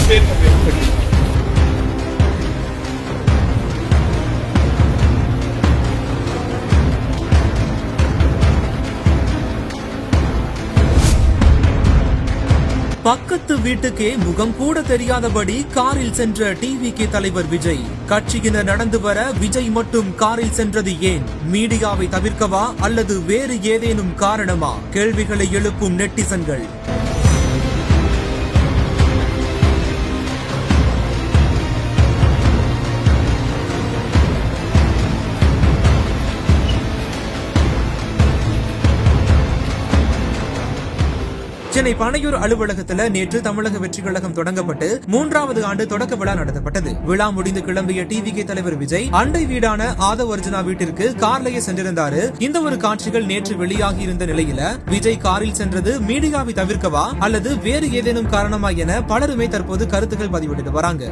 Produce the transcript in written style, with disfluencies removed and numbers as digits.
பக்கத்து வீட்டுக்கே முகம் கூட தெரியாதபடி காரில் சென்ற டிவிகே தலைவர் விஜய். கட்சியினர் நடந்து வர விஜய் மட்டும் காரில் சென்றது ஏன்? மீடியாவை தவிர்க்கவா அல்லது வேறு ஏதேனும் காரணமா? கேள்விகளை எழுப்பும் நெட்டிசன்கள். சென்னை பனையூர் அலுவலகத்தில் நேற்று தமிழக வெற்றி கழகம் தொடங்கப்பட்டு 3வது ஆண்டு தொடக்க விழா நடத்தப்பட்டது. விழா முடிந்து கிளம்பிய டிவிகே தலைவர் விஜய் அண்டை வீடான ஆதவ் அர்ஜுனா வீட்டிற்கு கார்லயே சென்றிருந்தாரு. இந்த ஒரு காட்சிகள் நேற்று வெளியாகி இருந்த நிலையில விஜய் காரில் சென்றது மீடியாவை தவிர்க்கவா அல்லது வேறு ஏதேனும் காரணமா என பலருமே தற்போது கருத்துக்கள் பதிவிட்டு வராங்க.